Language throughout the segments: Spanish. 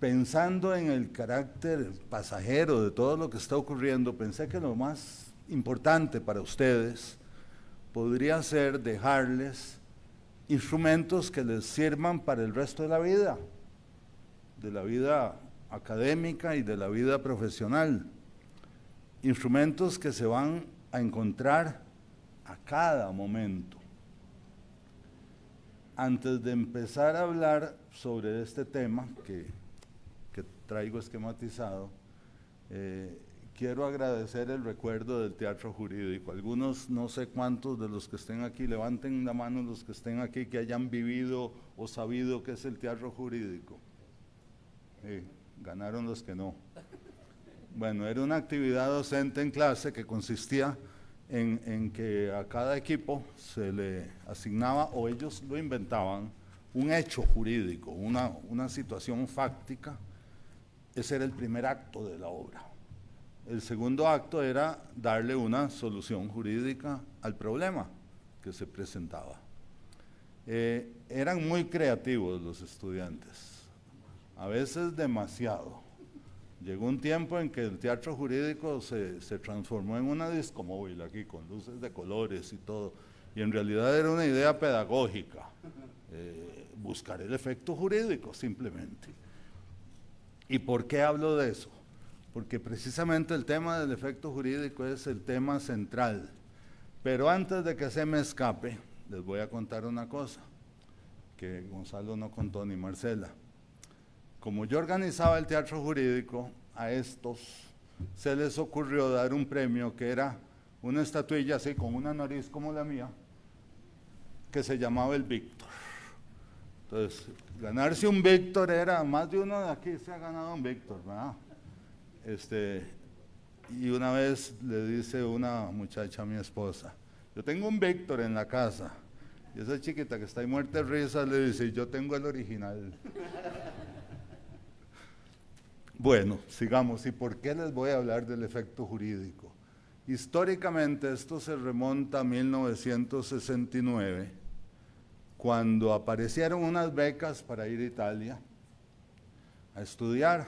Pensando en el carácter pasajero de todo lo que está ocurriendo, pensé que lo más importante para ustedes podría ser dejarles instrumentos que les sirvan para el resto de la vida académica y de la vida profesional. Instrumentos que se van a encontrar a cada momento. Antes de empezar a hablar sobre este tema que traigo esquematizado, quiero agradecer el recuerdo del teatro jurídico. Algunos, no sé cuántos de los que estén aquí, levanten la mano los que estén aquí que hayan vivido o sabido qué es el teatro jurídico. Ganaron los que no. Bueno, era una actividad docente en clase que consistía en que a cada equipo se le asignaba, o ellos lo inventaban, un hecho jurídico, una situación fáctica. Ese era el primer acto de la obra. El segundo acto era darle una solución jurídica al problema que se presentaba. Eran muy creativos los estudiantes, a veces demasiado. Llegó un tiempo en que el teatro jurídico se transformó en una discomóvil aquí, con luces de colores y todo, y en realidad era una idea pedagógica, buscar el efecto jurídico simplemente. ¿Y por qué hablo de eso? Porque precisamente el tema del efecto jurídico es el tema central. Pero antes de que se me escape, les voy a contar una cosa que Gonzalo no contó ni Marcela. Como yo organizaba el teatro jurídico, a estos se les ocurrió dar un premio que era una estatuilla así con una nariz como la mía, que se llamaba el Víctor. Entonces, ganarse un Víctor era, más de uno de aquí se ha ganado un Víctor, ¿verdad? Y una vez le dice una muchacha a mi esposa, yo tengo un Víctor en la casa, y esa chiquita que está ahí muerta de risa le dice, yo tengo el original. Bueno, sigamos. ¿Y por qué les voy a hablar del efecto jurídico? Históricamente esto se remonta a 1969, cuando aparecieron unas becas para ir a Italia a estudiar.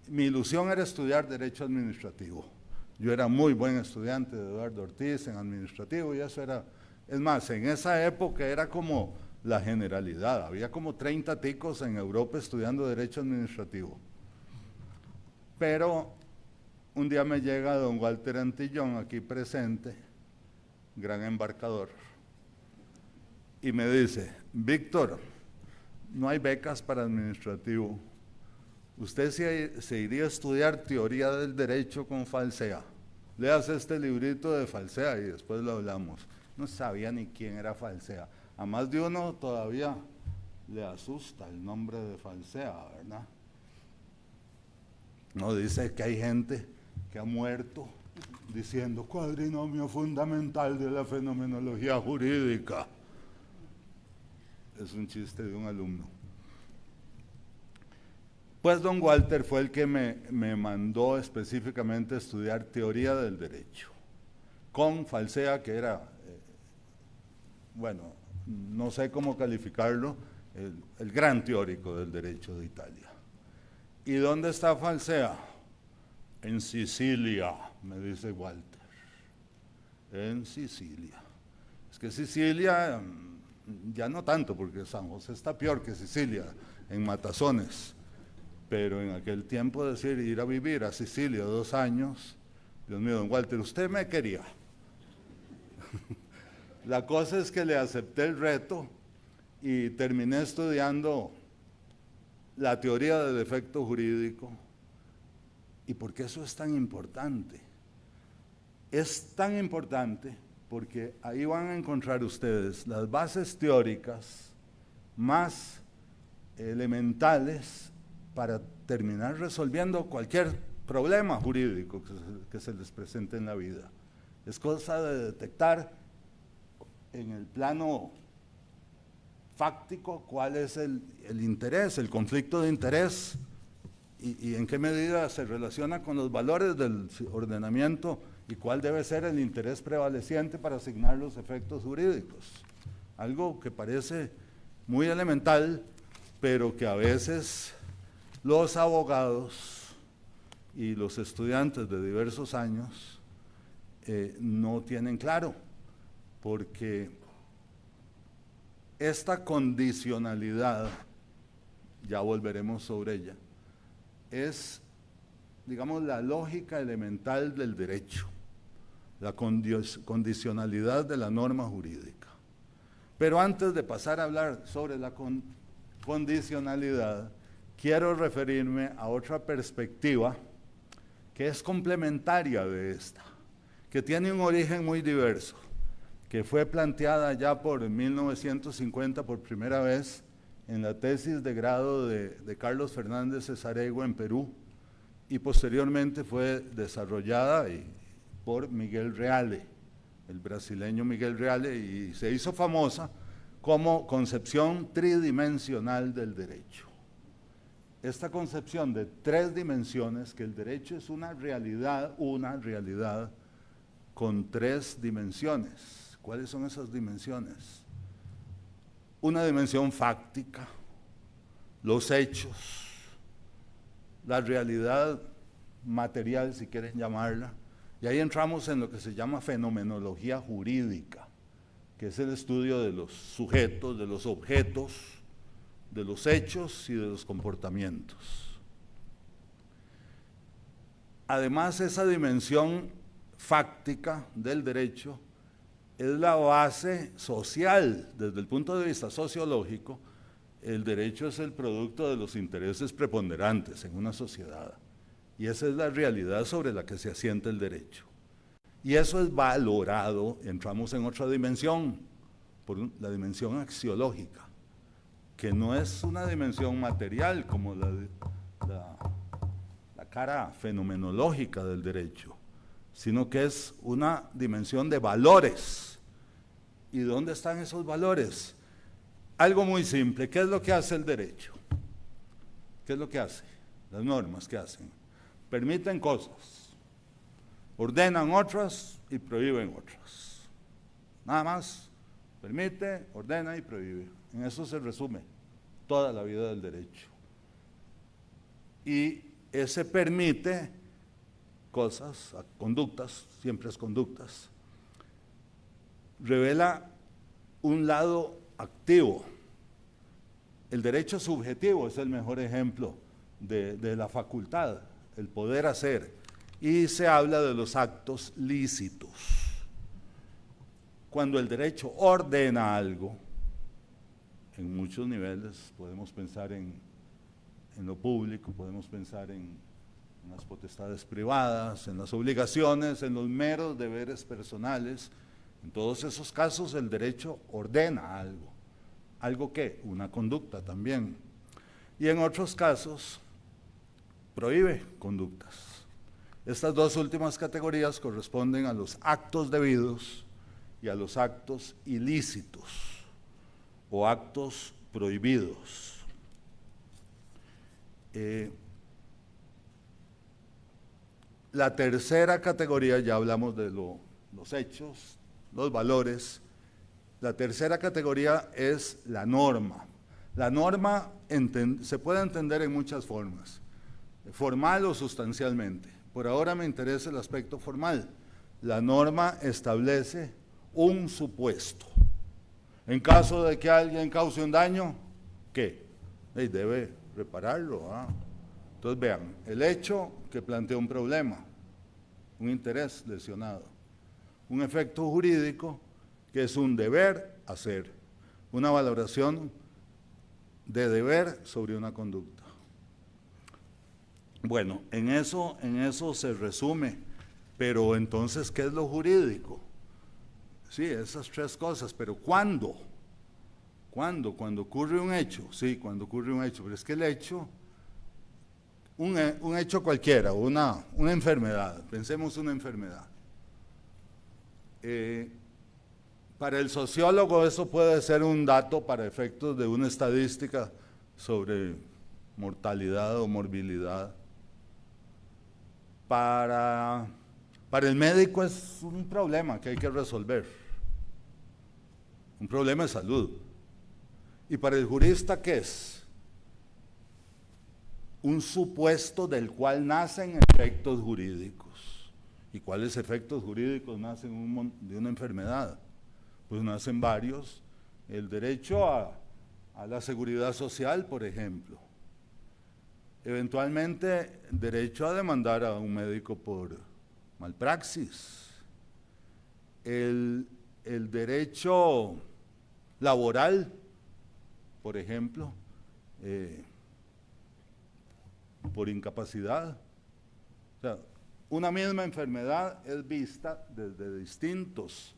Mi ilusión era estudiar Derecho Administrativo. Yo era muy buen estudiante de Eduardo Ortiz en Administrativo y eso era, es más, en esa época era como la generalidad, había como 30 ticos en Europa estudiando Derecho Administrativo. Pero un día me llega don Walter Antillón, aquí presente, gran embarcador, y me dice, Víctor, no hay becas para administrativo. Usted se iría a estudiar teoría del derecho con Falsea. Léase este librito de Falsea y después lo hablamos. No sabía ni quién era Falsea. A más de uno todavía le asusta el nombre de Falsea, ¿verdad? No, dice que hay gente que ha muerto diciendo cuadrinomio fundamental de la fenomenología jurídica. Es un chiste de un alumno. Pues don Walter fue el que me mandó específicamente a estudiar teoría del derecho, con Falsea, que era, bueno, no sé cómo calificarlo, el gran teórico del derecho de Italia. ¿Y dónde está Falsea? En Sicilia, me dice Walter. En Sicilia. Es que Sicilia, ya no tanto, porque San José está peor que Sicilia, en Matazones. Pero en aquel tiempo decir, ir a vivir a Sicilia 2 años, Dios mío, don Walter, usted me quería. La cosa es que le acepté el reto y terminé estudiando la teoría del efecto jurídico. ¿Y por qué eso es tan importante? Es tan importante porque ahí van a encontrar ustedes las bases teóricas más elementales para terminar resolviendo cualquier problema jurídico que se les presente en la vida. Es cosa de detectar en el plano fáctico cuál es el interés, el conflicto de interés y en qué medida se relaciona con los valores del ordenamiento y cuál debe ser el interés prevaleciente para asignar los efectos jurídicos. Algo que parece muy elemental, pero que a veces los abogados y los estudiantes de diversos años no tienen claro, porque esta condicionalidad, ya volveremos sobre ella, es, digamos, la lógica elemental del derecho, la condicionalidad de la norma jurídica. Pero antes de pasar a hablar sobre la condicionalidad, quiero referirme a otra perspectiva que es complementaria de esta, que tiene un origen muy diverso, que fue planteada ya por 1950 por primera vez en la tesis de grado de Carlos Fernández Cesaregua en Perú, y posteriormente fue desarrollada por Miguel Reale, el brasileño Miguel Reale, y se hizo famosa como concepción tridimensional del derecho. Esta concepción de tres dimensiones, que el derecho es una realidad con tres dimensiones. ¿Cuáles son esas dimensiones? Una dimensión fáctica, los hechos, la realidad material, si quieren llamarla, y ahí entramos en lo que se llama fenomenología jurídica, que es el estudio de los sujetos, de los objetos, de los hechos y de los comportamientos. Además, esa dimensión fáctica del derecho es la base social. Desde el punto de vista sociológico, el derecho es el producto de los intereses preponderantes en una sociedad, y esa es la realidad sobre la que se asienta el derecho. Y eso es valorado, entramos en otra dimensión, por la dimensión axiológica, que no es una dimensión material como la cara fenomenológica del derecho, sino que es una dimensión de valores. ¿Y dónde están esos valores? Algo muy simple. ¿Qué es lo que hace el derecho? ¿Qué es lo que hace? Las normas, ¿qué hacen? Permiten cosas, ordenan otras y prohíben otras. Nada más, permite, ordena y prohíbe. En eso se resume toda la vida del derecho. Y ese permite cosas, conductas, siempre es conductas, revela un lado activo. El derecho subjetivo es el mejor ejemplo de la facultad, el poder hacer, y se habla de los actos lícitos. Cuando el derecho ordena algo, en muchos niveles, podemos pensar en lo público, podemos pensar en las potestades privadas, en las obligaciones, en los meros deberes personales. En todos esos casos el derecho ordena algo. ¿Algo qué? Una conducta también. Y en otros casos prohíbe conductas. Estas dos últimas categorías corresponden a los actos debidos y a los actos ilícitos o actos prohibidos. La tercera categoría, ya hablamos de los hechos, los valores. La tercera categoría es la norma. La norma se puede entender en muchas formas, formal o sustancialmente. Por ahora me interesa el aspecto formal. La norma establece un supuesto. En caso de que alguien cause un daño, ¿qué? Debe repararlo. Entonces vean, el hecho que plantea un problema, un interés lesionado, un efecto jurídico que es un deber hacer, una valoración de deber sobre una conducta. Bueno, en eso se resume, pero entonces, ¿qué es lo jurídico? Sí, esas tres cosas, pero ¿cuándo? ¿Cuándo? ¿Cuando ocurre un hecho? Sí, cuando ocurre un hecho, pero es que el hecho, un hecho cualquiera, una enfermedad, pensemos una enfermedad. Para el sociólogo eso puede ser un dato para efectos de una estadística sobre mortalidad o morbilidad. Para el médico es un problema que hay que resolver, un problema de salud. ¿Y para el jurista qué es? un supuesto del cual nacen efectos jurídicos. ¿Y cuáles efectos jurídicos nacen de una enfermedad? Pues nacen varios. El derecho a la seguridad social, por ejemplo. Eventualmente, derecho a demandar a un médico por malpraxis. El derecho laboral, por ejemplo, por incapacidad. O sea, una misma enfermedad es vista desde distintos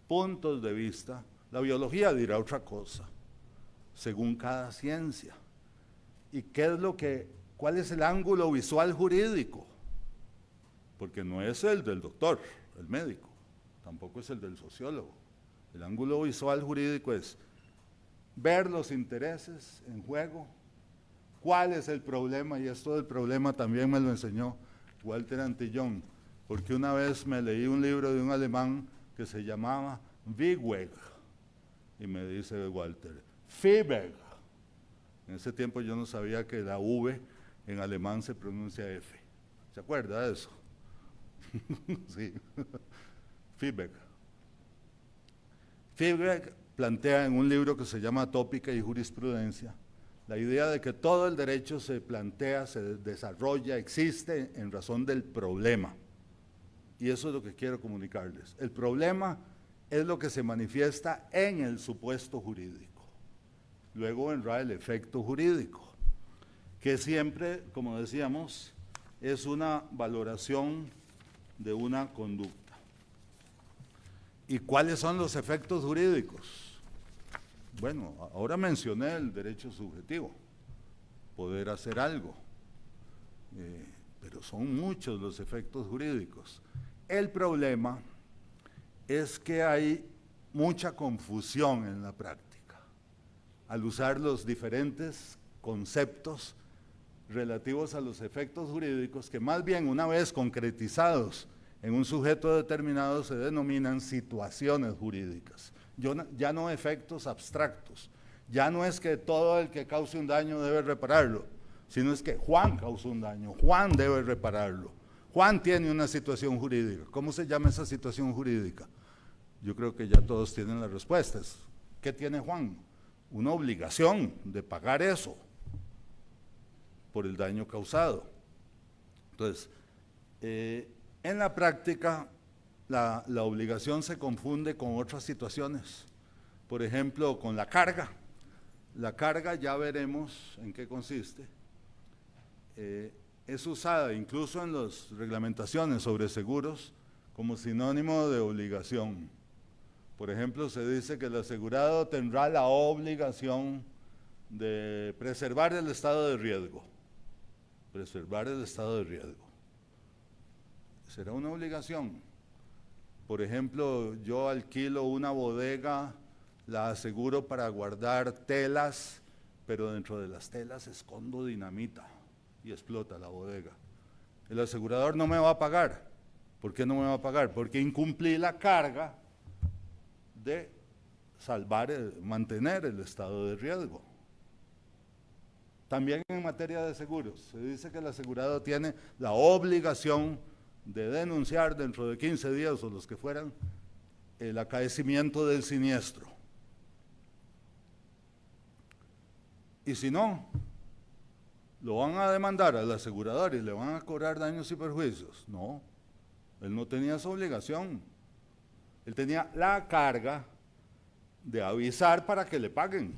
puntos de vista. La biología dirá otra cosa, según cada ciencia. ¿Y cuál es el ángulo visual jurídico? Porque no es el del doctor, el médico, tampoco es el del sociólogo. El ángulo visual jurídico es ver los intereses en juego, cuál es el problema, y esto del problema también me lo enseñó Walter Antillón, porque una vez me leí un libro de un alemán que se llamaba Wigweg, y me dice Walter, Fiebeg. En ese tiempo yo no sabía que la V en alemán se pronuncia F. ¿Se acuerda de eso? Sí. Fiebeg. Fiebeg plantea en un libro que se llama Tópica y Jurisprudencia la idea de que todo el derecho se plantea, se desarrolla, existe en razón del problema. Y eso es lo que quiero comunicarles. El problema es lo que se manifiesta en el supuesto jurídico. Luego vendrá el efecto jurídico, que siempre, como decíamos, es una valoración de una conducta. ¿Y cuáles son los efectos jurídicos? Bueno, ahora mencioné el derecho subjetivo, poder hacer algo, pero son muchos los efectos jurídicos. El problema es que hay mucha confusión en la práctica al usar los diferentes conceptos relativos a los efectos jurídicos que más bien una vez concretizados en un sujeto determinado se denominan situaciones jurídicas. Ya no efectos abstractos, ya no es que todo el que cause un daño debe repararlo, sino es que Juan causó un daño, Juan debe repararlo, Juan tiene una situación jurídica. ¿Cómo se llama esa situación jurídica? Yo creo que ya todos tienen las respuestas. ¿Qué tiene Juan? Una obligación de pagar eso por el daño causado. Entonces, en la práctica, la obligación se confunde con otras situaciones. Por ejemplo, con la carga. La carga ya veremos en qué consiste. Es usada incluso en las reglamentaciones sobre seguros como sinónimo de obligación. Por ejemplo, se dice que el asegurado tendrá la obligación de preservar el estado de riesgo. Preservar el estado de riesgo. ¿Será una obligación? Por ejemplo, yo alquilo una bodega, la aseguro para guardar telas, pero dentro de las telas escondo dinamita y explota la bodega. El asegurador no me va a pagar. ¿Por qué no me va a pagar? Porque incumplí la carga de mantener el estado de riesgo. También en materia de seguros, se dice que el asegurado tiene la obligación de denunciar dentro de 15 días o los que fueran el acaecimiento del siniestro. Y si no, lo van a demandar al asegurador y le van a cobrar daños y perjuicios. No, él no tenía esa obligación. Él tenía la carga de avisar para que le paguen.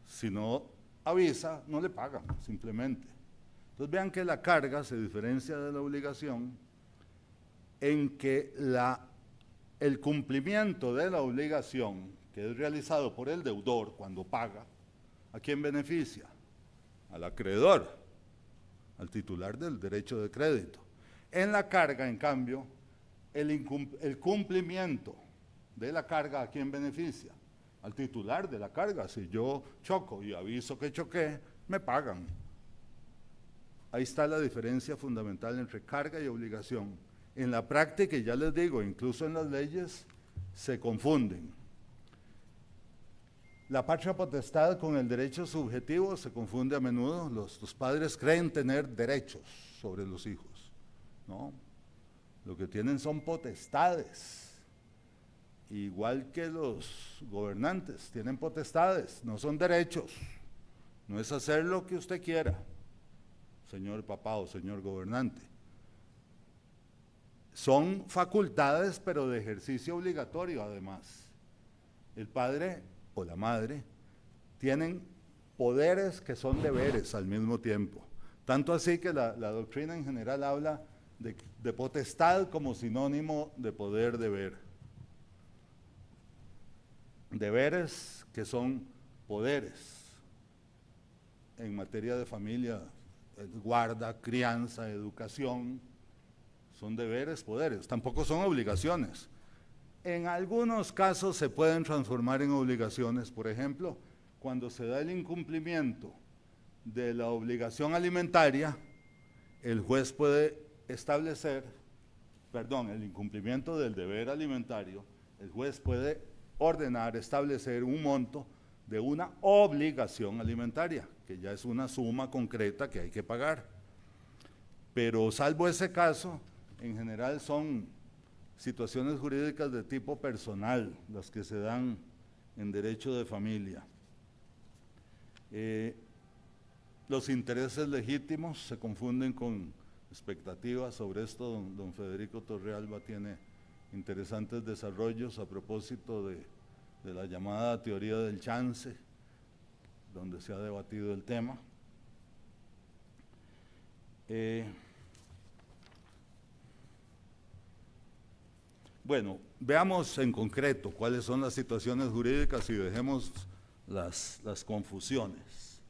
Si no avisa, no le pagan, simplemente. Entonces vean que la carga se diferencia de la obligación en que el cumplimiento de la obligación que es realizado por el deudor cuando paga, ¿a quién beneficia? Al acreedor, al titular del derecho de crédito. En la carga, en cambio, el cumplimiento de la carga, ¿a quién beneficia? Al titular de la carga. Si yo choco y aviso que choqué, me pagan. Ahí está la diferencia fundamental entre carga y obligación. En la práctica, y ya les digo, incluso en las leyes, se confunden. La patria potestad con el derecho subjetivo se confunde a menudo. Los padres creen tener derechos sobre los hijos, ¿no? Lo que tienen son potestades, igual que los gobernantes tienen potestades, no son derechos. No es hacer lo que usted quiera, señor papá o señor gobernante. Son facultades, pero de ejercicio obligatorio además. El padre o la madre tienen poderes que son deberes al mismo tiempo. Tanto así que la doctrina en general habla de potestad como sinónimo de poder deber. Deberes que son poderes en materia de familia, guarda, crianza, educación, son deberes, poderes, tampoco son obligaciones. En algunos casos se pueden transformar en obligaciones, por ejemplo, cuando se da el incumplimiento de la obligación alimentaria, el juez puede establecer, el incumplimiento del deber alimentario, el juez puede ordenar, establecer un monto de una obligación alimentaria, que ya es una suma concreta que hay que pagar. Pero salvo ese caso, en general son situaciones jurídicas de tipo personal las que se dan en derecho de familia. Los intereses legítimos se confunden con expectativas. Sobre esto don Federico Torrealba tiene interesantes desarrollos a propósito de la llamada teoría del chance, donde se ha debatido el tema. Bueno, veamos en concreto cuáles son las situaciones jurídicas y dejemos las confusiones.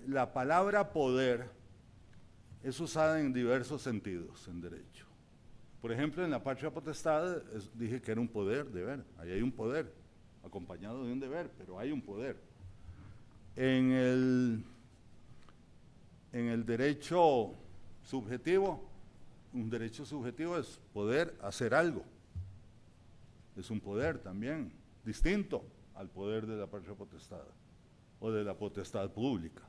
La palabra poder es usada en diversos sentidos en derecho. Por ejemplo, en la patria potestad dije que era un poder, deber. Ahí hay un poder, acompañado de un deber, pero hay un poder. En el derecho subjetivo, un derecho subjetivo es poder hacer algo. Es un poder también, distinto al poder de la patria potestad o de la potestad pública.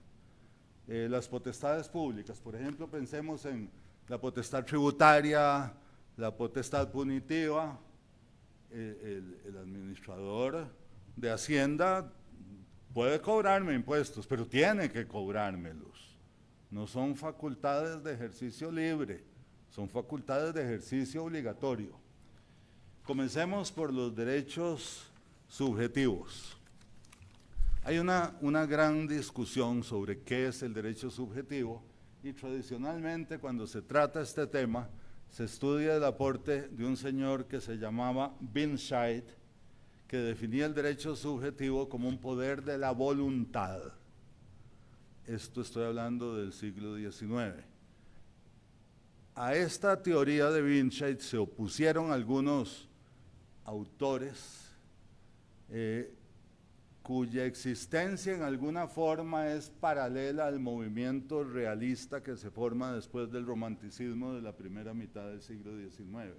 Las potestades públicas, por ejemplo, pensemos en la potestad tributaria, la potestad punitiva. El administrador de Hacienda puede cobrarme impuestos, pero tiene que cobrármelos. No son facultades de ejercicio libre, son facultades de ejercicio obligatorio. Comencemos por los derechos subjetivos. Hay una gran discusión sobre qué es el derecho subjetivo y tradicionalmente cuando se trata este tema se estudia el aporte de un señor que se llamaba Binscheid, que definía el derecho subjetivo como un poder de la voluntad. Esto estoy hablando del siglo XIX. A esta teoría de Binscheid se opusieron algunos autores cuya existencia en alguna forma es paralela al movimiento realista que se forma después del romanticismo de la primera mitad del siglo XIX,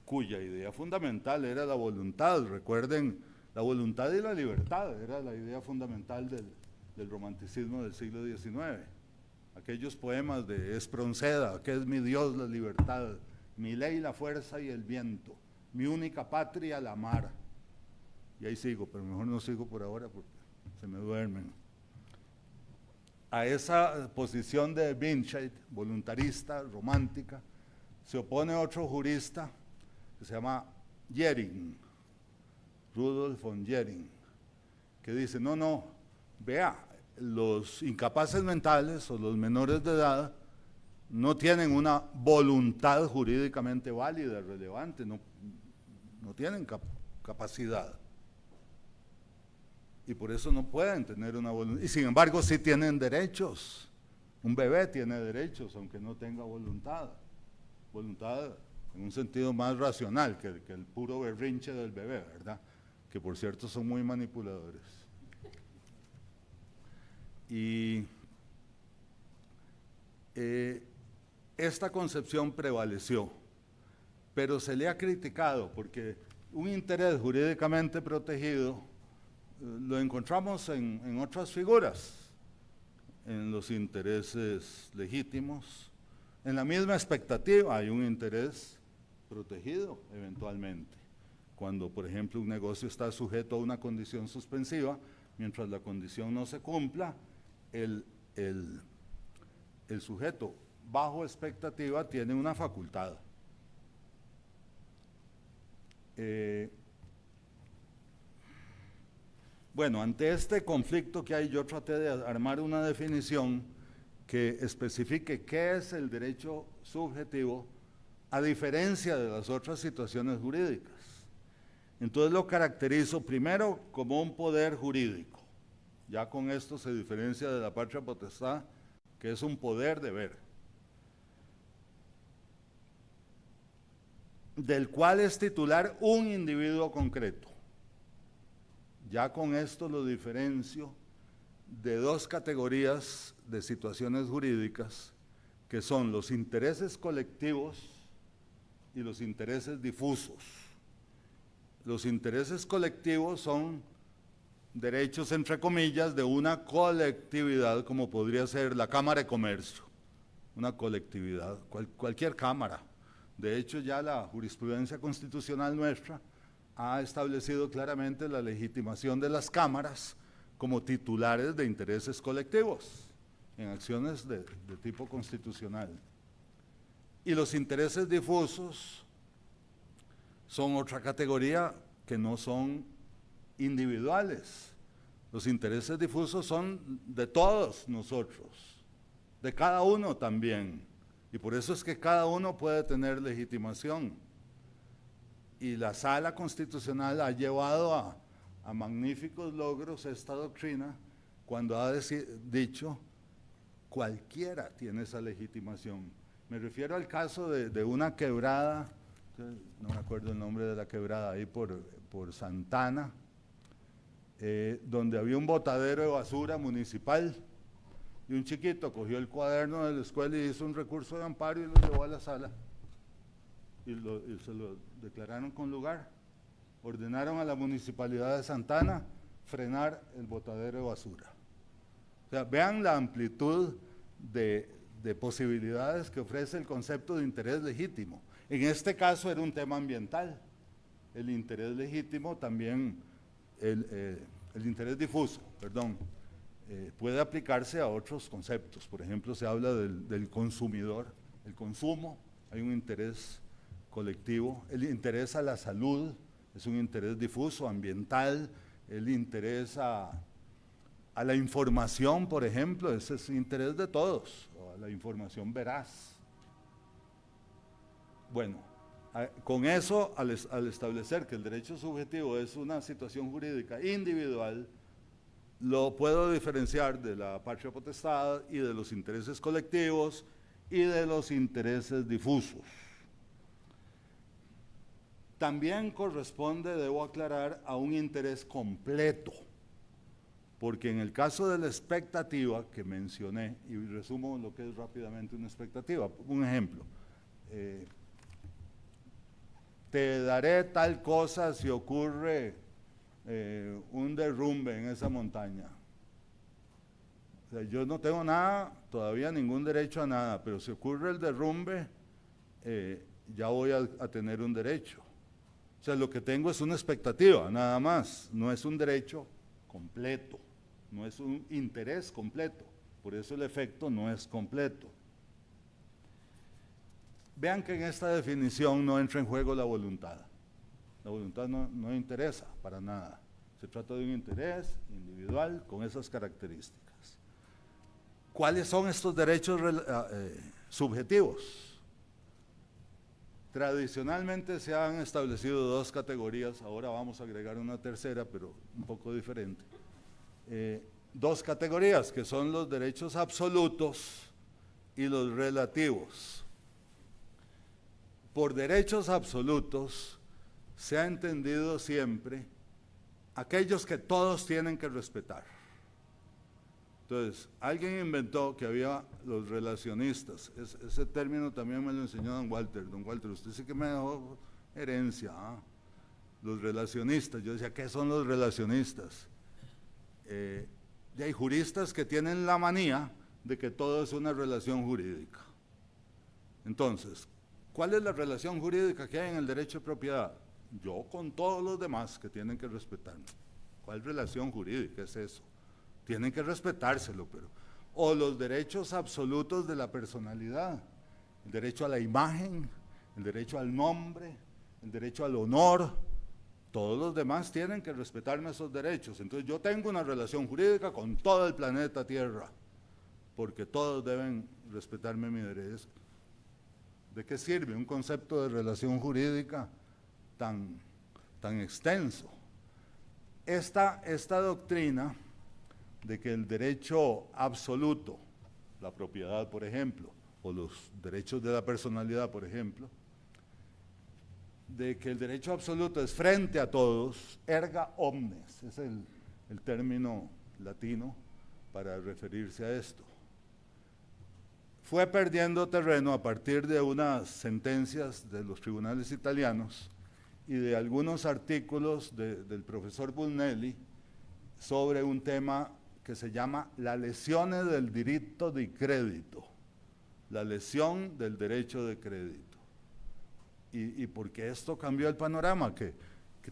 cuya idea fundamental era la voluntad. Recuerden, la voluntad y la libertad era la idea fundamental del romanticismo del siglo XIX. Aquellos poemas de Espronceda, que es mi Dios la libertad, mi ley la fuerza y el viento, mi única patria la mar. Y ahí sigo, pero mejor no sigo por ahora porque se me duermen. A esa posición de Binscheid, voluntarista, romántica, se opone otro jurista que se llama Jhering, Rudolf von Jhering, que dice, no, vea, los incapaces mentales o los menores de edad no tienen una voluntad jurídicamente válida, relevante, no tienen capacidad. Y por eso no pueden tener una voluntad. Y sin embargo sí tienen derechos. Un bebé tiene derechos, aunque no tenga voluntad. Voluntad en un sentido más racional que el puro berrinche del bebé, ¿verdad? Que por cierto son muy manipuladores. Y esta concepción prevaleció, pero se le ha criticado porque Un interés jurídicamente protegido lo encontramos en otras figuras, en los intereses legítimos. En la misma expectativa hay un interés protegido eventualmente. Cuando, por ejemplo, un negocio está sujeto a una condición suspensiva, mientras la condición no se cumpla, el sujeto bajo expectativa tiene una facultad. Bueno, ante este conflicto que hay, yo traté de armar una definición que especifique qué es el derecho subjetivo a diferencia de las otras situaciones jurídicas. Entonces lo caracterizo primero como un poder jurídico. Ya con esto se diferencia de la patria potestad, que es un poder de ver, del cual es titular un individuo concreto. Ya con esto lo diferencio de dos categorías de situaciones jurídicas, que son los intereses colectivos y los intereses difusos. Los intereses colectivos son derechos, entre comillas, de una colectividad, como podría ser la Cámara de Comercio, una colectividad, cualquier cámara. De hecho, ya la jurisprudencia constitucional nuestra ha establecido claramente la legitimación de las cámaras como titulares de intereses colectivos en acciones de tipo constitucional. Y los intereses difusos son otra categoría que no son individuales. Los intereses difusos son de todos nosotros, de cada uno también. Y por eso es que cada uno puede tener legitimación. Y la Sala Constitucional ha llevado a magníficos logros esta doctrina cuando ha dicho cualquiera tiene esa legitimación. Me refiero al caso de una quebrada, no me acuerdo el nombre de la quebrada, ahí por Santana, donde había un botadero de basura municipal y un chiquito cogió el cuaderno de la escuela y hizo un recurso de amparo y lo llevó a la sala. Y se lo declararon con lugar. Ordenaron a la municipalidad de Santana frenar el botadero de basura. O sea, vean la amplitud de posibilidades que ofrece el concepto de interés legítimo. En este caso era un tema ambiental. El interés legítimo también, el interés difuso, perdón, puede aplicarse a otros conceptos. Por ejemplo, se habla del consumidor, el consumo, hay un interés colectivo, el interés a la salud es un interés difuso, ambiental, el interés a la información, por ejemplo, ese es el interés de todos, o a la información veraz. Bueno, con eso, al establecer que el derecho subjetivo es una situación jurídica individual, lo puedo diferenciar de la patria potestad y de los intereses colectivos y de los intereses difusos. También corresponde, debo aclarar, a un interés completo, porque en el caso de la expectativa que mencioné, y resumo lo que es rápidamente una expectativa, un ejemplo, te daré tal cosa si ocurre un derrumbe en esa montaña. O sea, yo no tengo nada, todavía ningún derecho a nada, pero si ocurre el derrumbe, ya voy a tener un derecho. O sea, lo que tengo es una expectativa, nada más, no es un derecho completo, no es un interés completo, por eso el efecto no es completo. Vean que en esta definición no entra en juego la voluntad. La voluntad no interesa para nada. Se trata de un interés individual con esas características. ¿Cuáles son estos derechos subjetivos? Tradicionalmente se han establecido dos categorías, ahora vamos a agregar una tercera, pero un poco diferente. Dos categorías, que son los derechos absolutos y los relativos. Por derechos absolutos se ha entendido siempre aquellos que todos tienen que respetar. Entonces, alguien inventó que había los relacionistas. Ese término también me lo enseñó don Walter. Don Walter, usted sí que me dejó herencia. los relacionistas. Yo decía, ¿qué son los relacionistas? Hay juristas que tienen la manía de que todo es una relación jurídica. Entonces, ¿cuál es la relación jurídica que hay en el derecho de propiedad? Yo con todos los demás que tienen que respetarme. ¿Cuál relación jurídica es eso? Tienen que respetárselo, pero... O los derechos absolutos de la personalidad, el derecho a la imagen, el derecho al nombre, el derecho al honor, todos los demás tienen que respetarme esos derechos. Entonces yo tengo una relación jurídica con todo el planeta Tierra, porque todos deben respetarme mi derecho. ¿De qué sirve un concepto de relación jurídica tan extenso? Esta doctrina de que el derecho absoluto, la propiedad, por ejemplo, o los derechos de la personalidad, por ejemplo, de que el derecho absoluto es frente a todos, erga omnes, es el término latino para referirse a esto. Fue perdiendo terreno a partir de unas sentencias de los tribunales italianos y de algunos artículos del profesor Bulnelli sobre un tema que se llama la lesione del diritto di credito, la lesión del derecho de crédito. Y porque esto cambió el panorama, que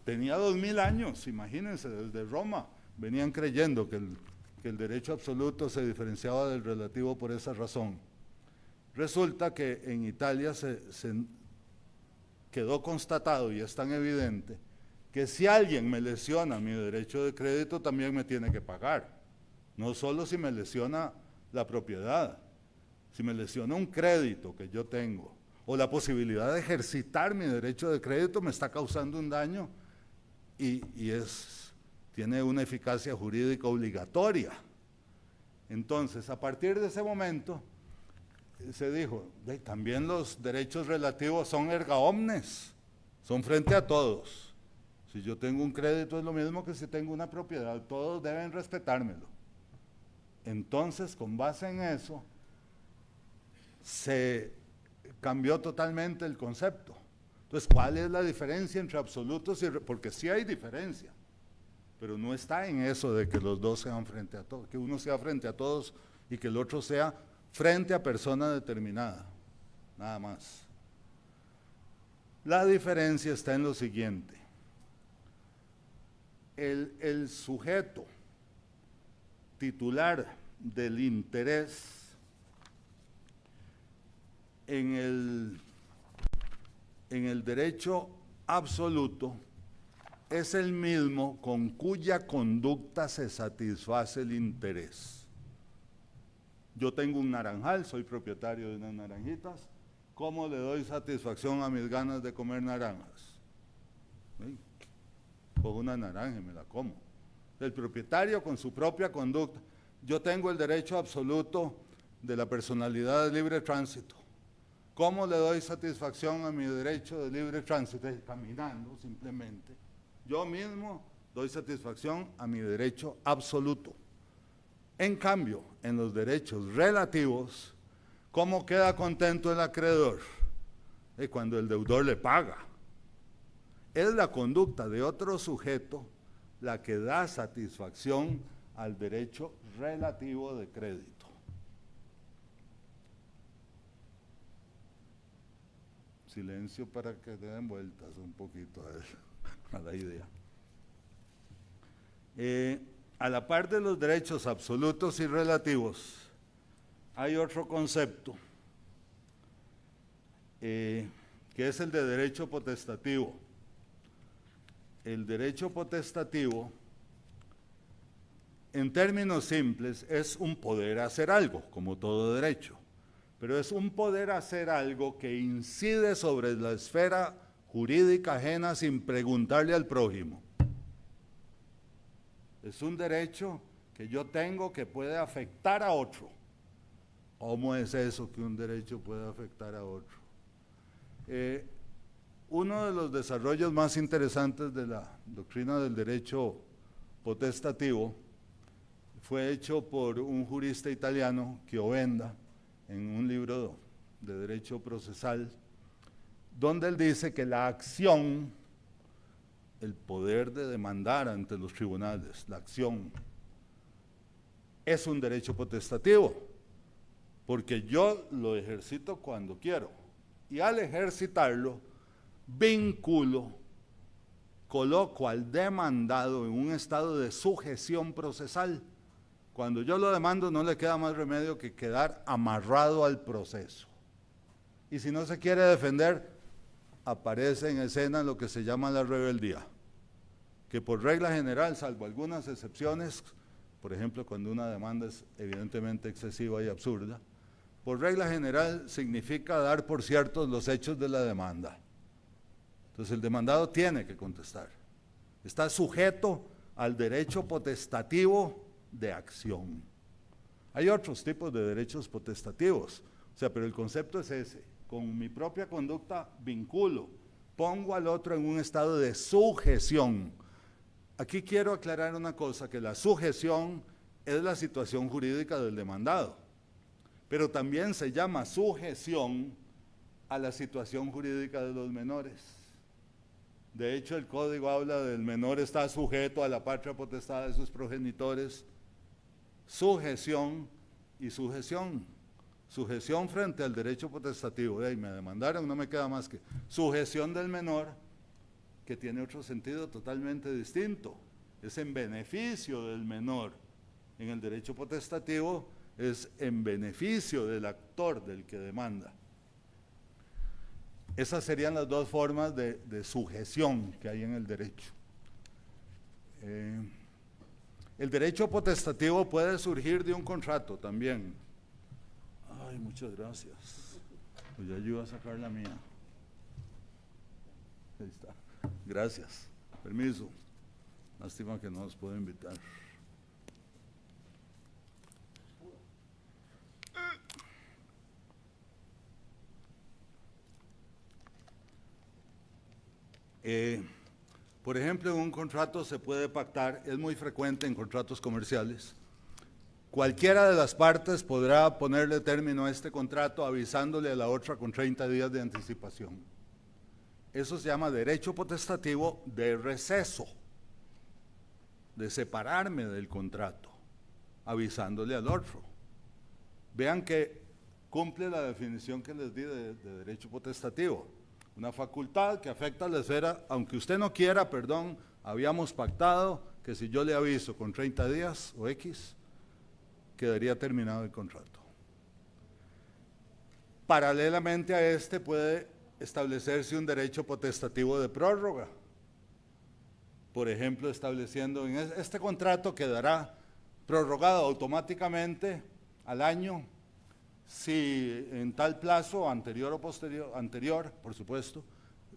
tenía 2000 años, imagínense, desde Roma, venían creyendo que el derecho absoluto se diferenciaba del relativo por esa razón. Resulta que en Italia se quedó constatado, y es tan evidente, que si alguien me lesiona mi derecho de crédito, también me tiene que pagar. No solo si me lesiona la propiedad, si me lesiona un crédito que yo tengo, o la posibilidad de ejercitar mi derecho de crédito, me está causando un daño y tiene una eficacia jurídica obligatoria. Entonces, a partir de ese momento, se dijo, también los derechos relativos son erga omnes, son frente a todos. Si yo tengo un crédito es lo mismo que si tengo una propiedad, todos deben respetármelo. Entonces, con base en eso, se cambió totalmente el concepto. Entonces, ¿cuál es la diferencia entre absolutos y... Porque sí hay diferencia, pero no está en eso de que los dos sean frente a todos, que uno sea frente a todos y que el otro sea frente a persona determinada, nada más. La diferencia está en lo siguiente. El sujeto titular del interés en el derecho absoluto es el mismo con cuya conducta se satisface el interés. Yo tengo un naranjal, soy propietario de unas naranjitas, ¿cómo le doy satisfacción a mis ganas de comer naranjas? ¿Sí? Cojo una naranja y me la como. El propietario con su propia conducta. Yo tengo el derecho absoluto de la personalidad de libre tránsito. ¿Cómo le doy satisfacción a mi derecho de libre tránsito? Caminando, simplemente. Yo mismo doy satisfacción a mi derecho absoluto. En cambio, en los derechos relativos, ¿cómo queda contento el acreedor? Cuando el deudor le paga. Es la conducta de otro sujeto la que da satisfacción al derecho relativo de crédito. Silencio para que den vueltas un poquito a la idea. A la par de los derechos absolutos y relativos, hay otro concepto, que es el de derecho potestativo. El derecho potestativo, en términos simples, es un poder hacer algo, como todo derecho, pero es un poder hacer algo que incide sobre la esfera jurídica ajena sin preguntarle al prójimo. Es un derecho que yo tengo que puede afectar a otro. ¿Cómo es eso que un derecho puede afectar a otro? Uno de los desarrollos más interesantes de la doctrina del derecho potestativo fue hecho por un jurista italiano, Chiovenda, en un libro de derecho procesal, donde él dice que la acción el poder de demandar ante los tribunales, la acción, es un derecho potestativo, porque yo lo ejercito cuando quiero, y al ejercitarlo, vinculo, coloco al demandado en un estado de sujeción procesal. Cuando yo lo demando, no le queda más remedio que quedar amarrado al proceso. Y si no se quiere defender, aparece en escena lo que se llama la rebeldía, que por regla general, salvo algunas excepciones, por ejemplo, cuando una demanda es evidentemente excesiva y absurda, por regla general significa dar por ciertos los hechos de la demanda. Entonces el demandado tiene que contestar. Está sujeto al derecho potestativo de acción. Hay otros tipos de derechos potestativos, o sea, pero el concepto es ese. Con mi propia conducta vinculo, pongo al otro en un estado de sujeción. Aquí quiero aclarar una cosa, que la sujeción es la situación jurídica del demandado, pero también se llama sujeción a la situación jurídica de los menores. De hecho, el código habla del menor está sujeto a la patria potestad de sus progenitores. Sujeción y sujeción. Sujeción frente al derecho potestativo. Me demandaron, no me queda más que sujeción del menor, que tiene otro sentido totalmente distinto. Es en beneficio del menor. En el derecho potestativo es en beneficio del actor, del que demanda. Esas serían las dos formas de sujeción que hay en el derecho. El derecho potestativo puede surgir de un contrato también. Ay, muchas gracias. Pues ya yo iba a sacar la mía. Ahí está. Gracias. Permiso. Lástima que no nos puedo invitar. Por ejemplo, en un contrato se puede pactar, es muy frecuente en contratos comerciales, cualquiera de las partes podrá ponerle término a este contrato avisándole a la otra con 30 días de anticipación. Eso se llama derecho potestativo de receso, de separarme del contrato, avisándole al otro. Vean que cumple la definición que les di de derecho potestativo. Una facultad que afecta a la esfera, aunque usted no quiera, perdón, habíamos pactado que si yo le aviso con 30 días o X, quedaría terminado el contrato. Paralelamente a este puede establecerse un derecho potestativo de prórroga. Por ejemplo, estableciendo en este contrato quedará prorrogado automáticamente al año, si en tal plazo, anterior o posterior, anterior, por supuesto,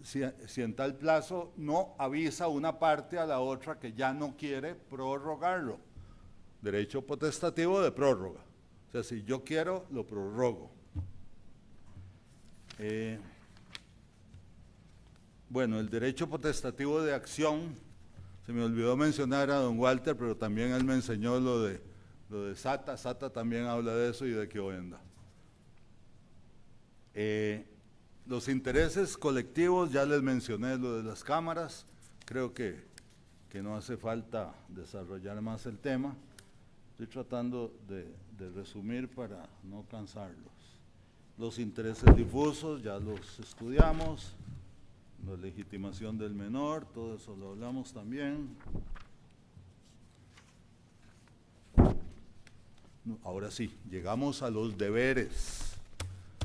si en tal plazo no avisa una parte a la otra que ya no quiere prorrogarlo. Derecho potestativo de prórroga. O sea, si yo quiero, lo prorrogo. Bueno, el derecho potestativo de acción, se me olvidó mencionar a don Walter, pero también él me enseñó lo de SATA. SATA también habla de eso y de Quioenda. Los intereses colectivos, ya les mencioné lo de las cámaras, creo que no hace falta desarrollar más el tema. Estoy tratando de resumir para no cansarlos. Los intereses difusos, ya los estudiamos. La legitimación del menor, todo eso lo hablamos también. Ahora sí, llegamos a los deberes.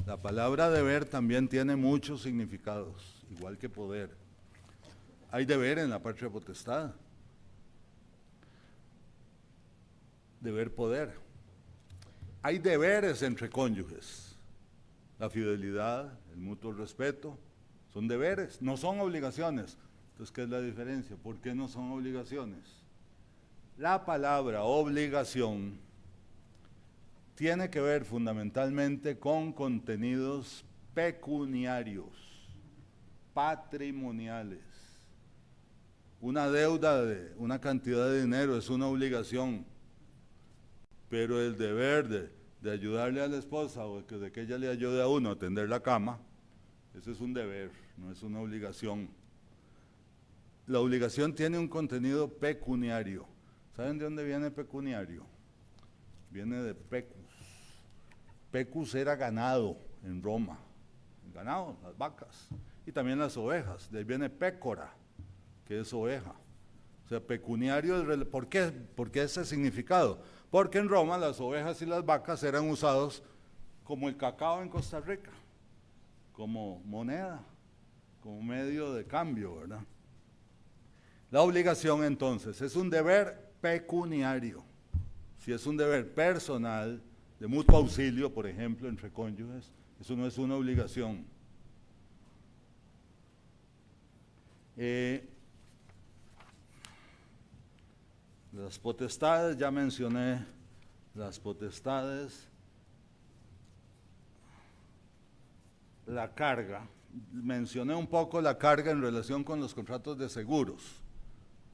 La palabra deber también tiene muchos significados, igual que poder. Hay deber en la patria potestad. Deber poder. Hay deberes entre cónyuges. La fidelidad, el mutuo respeto, son deberes, no son obligaciones. Entonces, ¿qué es la diferencia? ¿Por qué no son obligaciones? La palabra obligación tiene que ver fundamentalmente con contenidos pecuniarios, patrimoniales. Una deuda de una cantidad de dinero es una obligación, pero el deber de ayudarle a la esposa o de que ella le ayude a uno a tender la cama, eso es un deber, no es una obligación. la obligación tiene un contenido pecuniario. ¿Saben de dónde viene pecuniario? Viene de pecus. Pecus era ganado en Roma. El ganado, las vacas. Y también las ovejas. De ahí viene pécora, que es oveja. O sea, pecuniario, ¿por qué? ¿Por qué ese significado? Porque en Roma las ovejas y las vacas eran usados como el cacao en Costa Rica, como moneda, como medio de cambio, ¿verdad? La obligación entonces es un deber pecuniario. Si es un deber personal, de mutuo auxilio, por ejemplo, entre cónyuges, eso no es una obligación. Las potestades, ya mencioné las potestades. La carga, mencioné un poco la carga en relación con los contratos de seguros.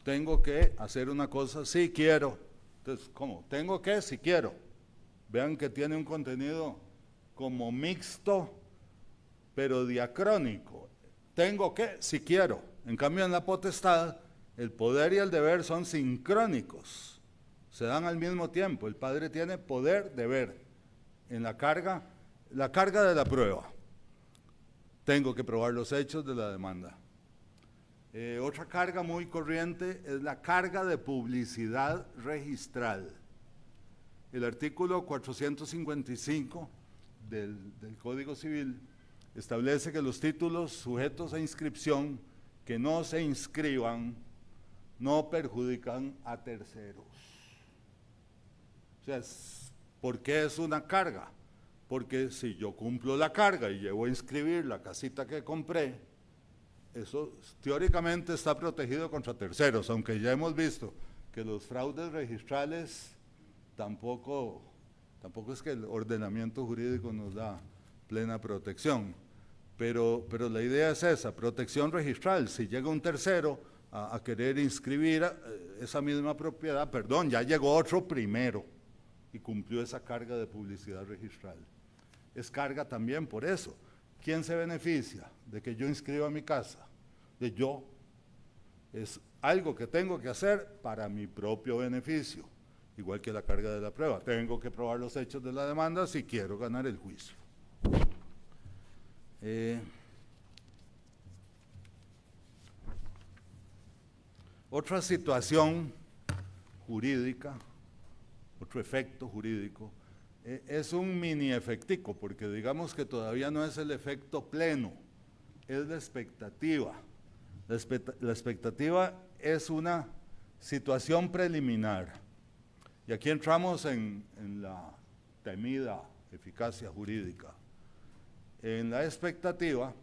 Tengo que hacer una cosa si quiero. Entonces, ¿cómo? Tengo que si quiero. Vean que tiene un contenido como mixto, pero diacrónico. Tengo que si quiero. En cambio, en la potestad, el poder y el deber son sincrónicos. Se dan al mismo tiempo. El padre tiene poder, deber. En la carga de la prueba. Tengo que probar los hechos de la demanda. Otra carga muy corriente es la carga de publicidad registral. El artículo 455 del Código Civil establece que los títulos sujetos a inscripción que no se inscriban no perjudican a terceros. O sea, ¿por qué es una carga? Porque si yo cumplo la carga y llevo a inscribir la casita que compré, eso teóricamente está protegido contra terceros, aunque ya hemos visto que los fraudes registrales tampoco es que el ordenamiento jurídico nos da plena protección. Pero la idea es esa, protección registral. Si llega un tercero a querer inscribir esa misma propiedad, ya llegó otro primero y cumplió esa carga de publicidad registral. Es carga también por eso. ¿Quién se beneficia de que yo inscriba mi casa? De yo. Es algo que tengo que hacer para mi propio beneficio, igual que la carga de la prueba. Tengo que probar los hechos de la demanda si quiero ganar el juicio. Otra situación jurídica, otro efecto jurídico, es un mini efectico, porque digamos que todavía no es el efecto pleno, es la expectativa. La expectativa es una situación preliminar. Y aquí entramos en la temida eficacia jurídica. En la expectativa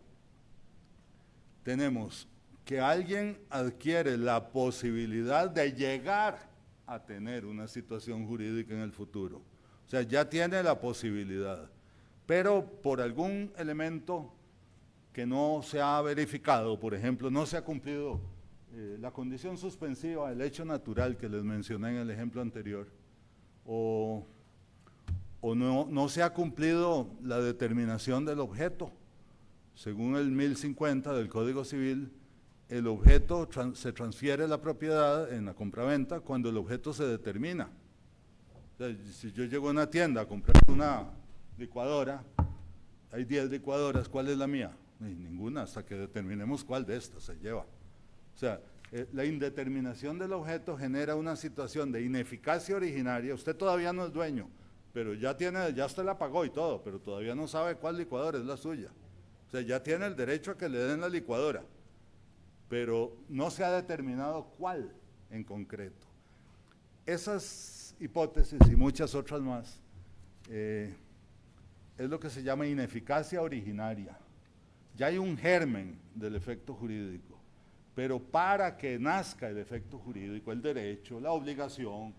tenemos que alguien adquiere la posibilidad de llegar a tener una situación jurídica en el futuro. O sea, ya tiene la posibilidad, pero por algún elemento que no se ha verificado, por ejemplo, no se ha cumplido la condición suspensiva del hecho natural que les mencioné en el ejemplo anterior, o no se ha cumplido la determinación del objeto. Según el 1050 del Código Civil, el objeto se transfiere la propiedad en la compraventa cuando el objeto se determina. O sea, si yo llego a una tienda a comprar una licuadora, hay 10 licuadoras, ¿cuál es la mía? Ninguna, hasta que determinemos cuál de estas se lleva. O sea, la indeterminación del objeto genera una situación de ineficacia originaria. Usted todavía no es dueño, pero ya usted la pagó y todo, pero todavía no sabe cuál licuadora es la suya. O sea, ya tiene el derecho a que le den la licuadora, pero no se ha determinado cuál en concreto. Esas hipótesis y muchas otras más es lo que se llama ineficacia originaria. Ya hay un germen del efecto jurídico, pero para que nazca el efecto jurídico, el derecho, la obligación,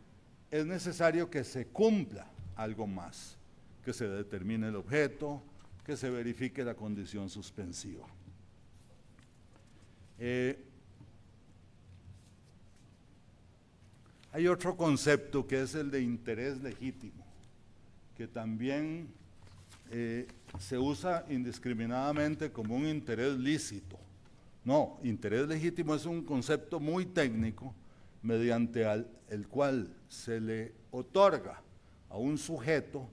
es necesario que se cumpla algo más, que se determine el objeto, que se verifique la condición suspensiva. Hay otro concepto que es el de interés legítimo, que también se usa indiscriminadamente como un interés lícito. No, interés legítimo es un concepto muy técnico mediante el cual se le otorga a un sujeto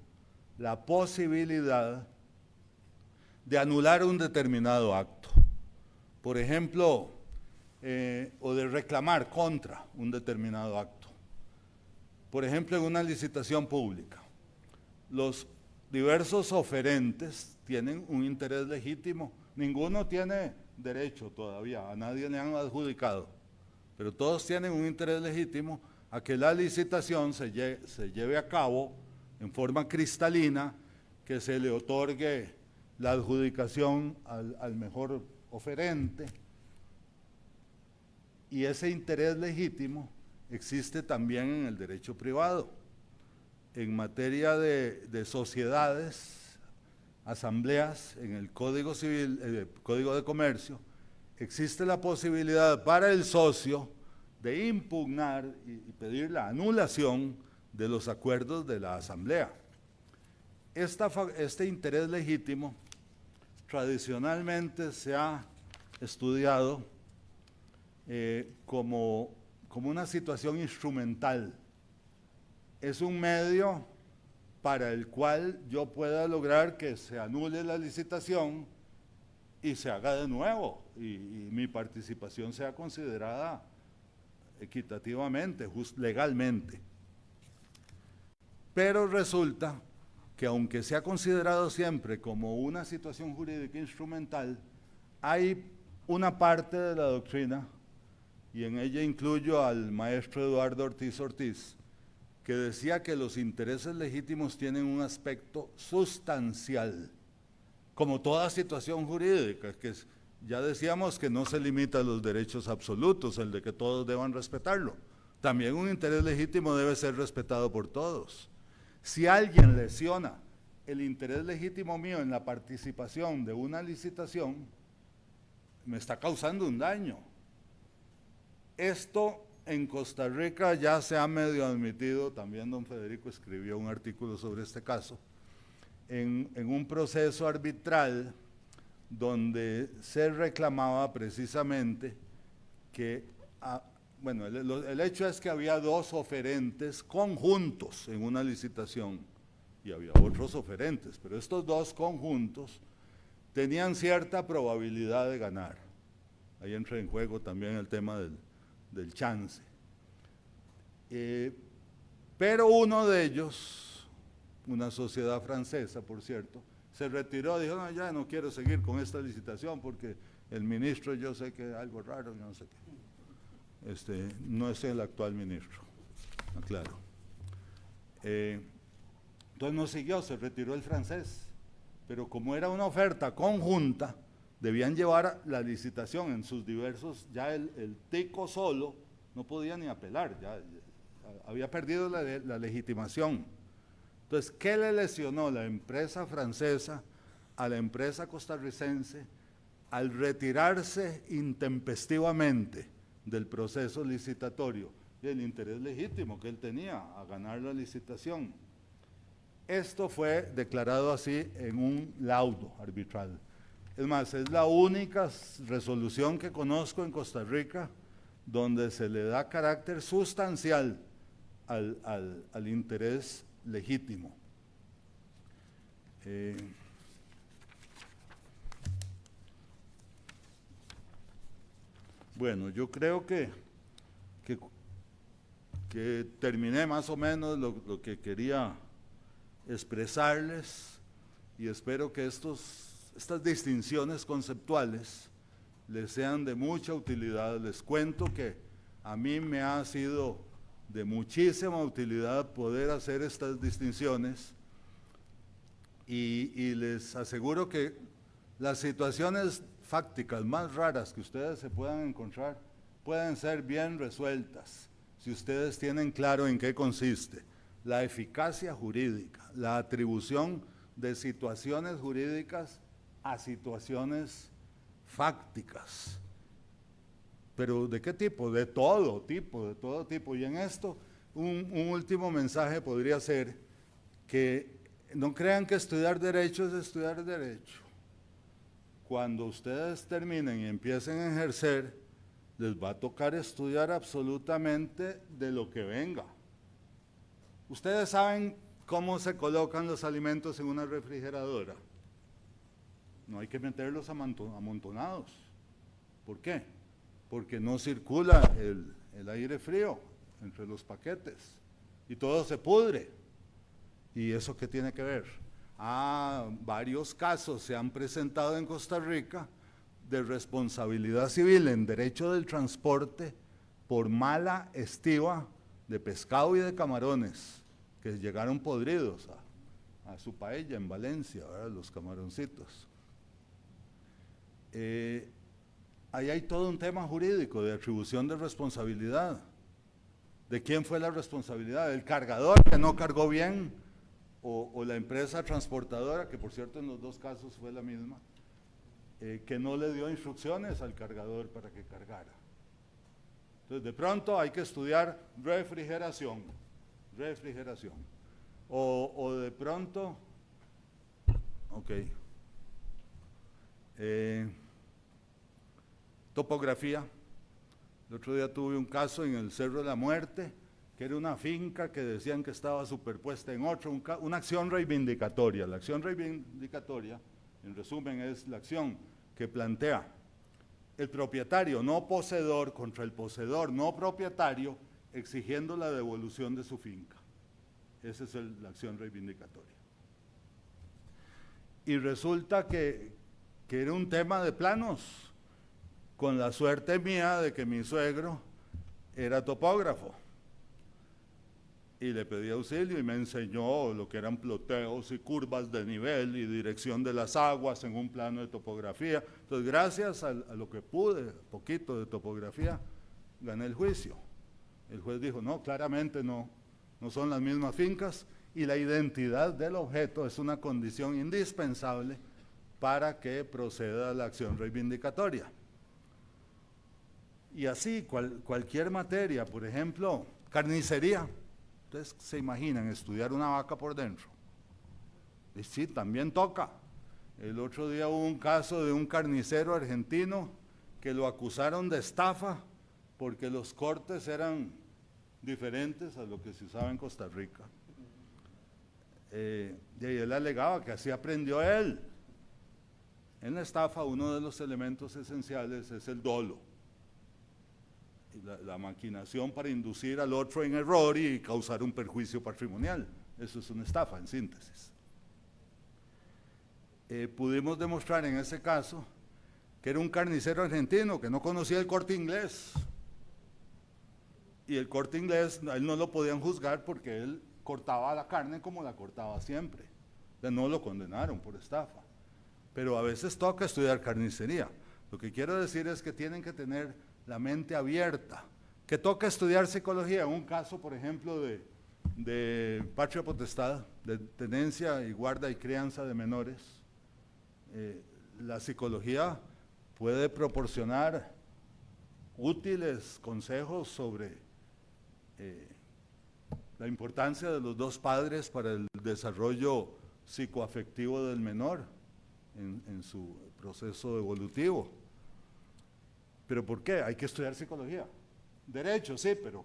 la posibilidad de anular un determinado acto. Por ejemplo, o de reclamar contra un determinado acto. Por ejemplo, en una licitación pública, los diversos oferentes tienen un interés legítimo. Ninguno tiene derecho todavía, a nadie le han adjudicado, pero todos tienen un interés legítimo a que la licitación se lleve a cabo en forma cristalina, que se le otorgue la adjudicación al mejor oferente. Y ese interés legítimo existe también en el derecho privado. En materia de sociedades, asambleas, en el Código Civil, el Código de Comercio, existe la posibilidad para el socio de impugnar y pedir la anulación de los acuerdos de la asamblea. Este interés legítimo tradicionalmente se ha estudiado como una situación instrumental. Es un medio para el cual yo pueda lograr que se anule la licitación y se haga de nuevo, y mi participación sea considerada equitativamente, legalmente. Pero resulta que aunque sea considerado siempre como una situación jurídica instrumental, hay una parte de la doctrina, y en ella incluyo al maestro Eduardo Ortiz Ortiz, que decía que los intereses legítimos tienen un aspecto sustancial, como toda situación jurídica, que ya decíamos que no se limita a los derechos absolutos, el de que todos deban respetarlo. También un interés legítimo debe ser respetado por todos. Si alguien lesiona el interés legítimo mío en la participación de una licitación, me está causando un daño. Esto en Costa Rica ya se ha medio admitido, también don Federico escribió un artículo sobre este caso, en un proceso arbitral donde se reclamaba precisamente que, bueno, el hecho es que había dos oferentes conjuntos en una licitación y había otros oferentes, pero estos dos conjuntos tenían cierta probabilidad de ganar. Ahí entra en juego también el tema del chance. Pero uno de ellos, una sociedad francesa, por cierto, se retiró, dijo, no, ya no quiero seguir con esta licitación porque el ministro, yo sé que es algo raro, no sé qué. No es el actual ministro, claro. Entonces no siguió, se retiró el francés, pero como era una oferta conjunta, debían llevar la licitación en sus diversos, ya el tico solo no podía ni apelar, ya había perdido la legitimación. Entonces, ¿qué le lesionó la empresa francesa a la empresa costarricense al retirarse intempestivamente del proceso licitatorio? El interés legítimo que él tenía a ganar la licitación. Esto fue declarado así en un laudo arbitral. Es más, es la única resolución que conozco en Costa Rica donde se le da carácter sustancial al interés legítimo. Bueno, yo creo que terminé más o menos lo que quería expresarles y espero que estas distinciones conceptuales les sean de mucha utilidad. Les cuento que a mí me ha sido de muchísima utilidad poder hacer estas distinciones y les aseguro que las situaciones fácticas más raras que ustedes se puedan encontrar pueden ser bien resueltas si ustedes tienen claro en qué consiste la eficacia jurídica, la atribución de situaciones jurídicas a situaciones fácticas. ¿Pero de qué tipo? De todo tipo. Y en esto, un último mensaje podría ser que no crean que estudiar derecho es estudiar derecho. cuando ustedes terminen y empiecen a ejercer, les va a tocar estudiar absolutamente de lo que venga. Ustedes saben cómo se colocan los alimentos en una refrigeradora. No hay que meterlos amontonados. ¿Por qué? Porque no circula el aire frío entre los paquetes y todo se pudre. ¿Y eso qué tiene que ver? Varios casos se han presentado en Costa Rica de responsabilidad civil en derecho del transporte por mala estiva de pescado y de camarones que llegaron podridos a su paella en Valencia, ¿verdad? Los camaroncitos. Ahí hay todo un tema jurídico de atribución de responsabilidad. ¿De quién fue la responsabilidad? ¿Del cargador que no cargó bien? ¿O la empresa transportadora, que por cierto en los dos casos fue la misma, que no le dio instrucciones al cargador para que cargara? Entonces de pronto hay que estudiar refrigeración. O de pronto, ok, topografía. El otro día tuve un caso en el Cerro de la Muerte, que era una finca que decían que estaba superpuesta en otro, una acción reivindicatoria. La acción reivindicatoria, en resumen, es la acción que plantea el propietario no poseedor contra el poseedor no propietario, exigiendo la devolución de su finca. Esa es la acción reivindicatoria. Y resulta que era un tema de planos, con la suerte mía de que mi suegro era topógrafo. Y le pedí auxilio y me enseñó lo que eran ploteos y curvas de nivel y dirección de las aguas en un plano de topografía. Entonces, gracias a lo que pude, poquito de topografía, gané el juicio. El juez dijo, no, claramente no son las mismas fincas y la identidad del objeto es una condición indispensable para que proceda la acción reivindicatoria. Y así, cualquier materia, por ejemplo, carnicería. Ustedes se imaginan estudiar una vaca por dentro. Y sí, también toca. El otro día hubo un caso de un carnicero argentino que lo acusaron de estafa porque los cortes eran diferentes a lo que se usaba en Costa Rica. Y él alegaba que así aprendió él. En la estafa uno de los elementos esenciales es el dolo. La maquinación para inducir al otro en error y causar un perjuicio patrimonial. Eso es una estafa, en síntesis. Pudimos demostrar en ese caso que era un carnicero argentino que no conocía el Corte Inglés. Y el Corte Inglés, a él no lo podían juzgar porque él cortaba la carne como la cortaba siempre. Entonces no lo condenaron por estafa. Pero a veces toca estudiar carnicería. Lo que quiero decir es que tienen que tener la mente abierta, que toca estudiar psicología. En un caso, por ejemplo, de patria potestad, de tenencia y guarda y crianza de menores, la psicología puede proporcionar útiles consejos sobre la importancia de los dos padres para el desarrollo psicoafectivo del menor en su proceso evolutivo. ¿Pero por qué? Hay que estudiar psicología. Derecho, sí, pero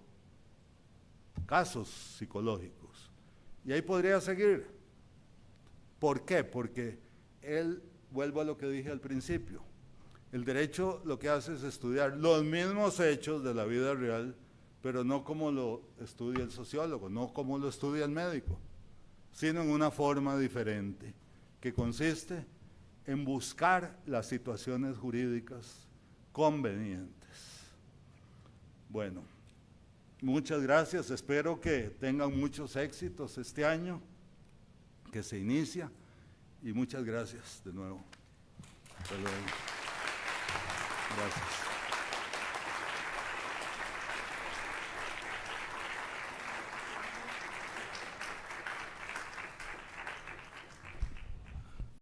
casos psicológicos. Y ahí podría seguir. ¿Por qué? Porque vuelvo a lo que dije al principio, el derecho lo que hace es estudiar los mismos hechos de la vida real, pero no como lo estudia el sociólogo, no como lo estudia el médico, sino en una forma diferente, que consiste en buscar las situaciones jurídicas convenientes. Bueno, muchas gracias, espero que tengan muchos éxitos este año que se inicia y muchas gracias de nuevo. Hasta luego. Gracias.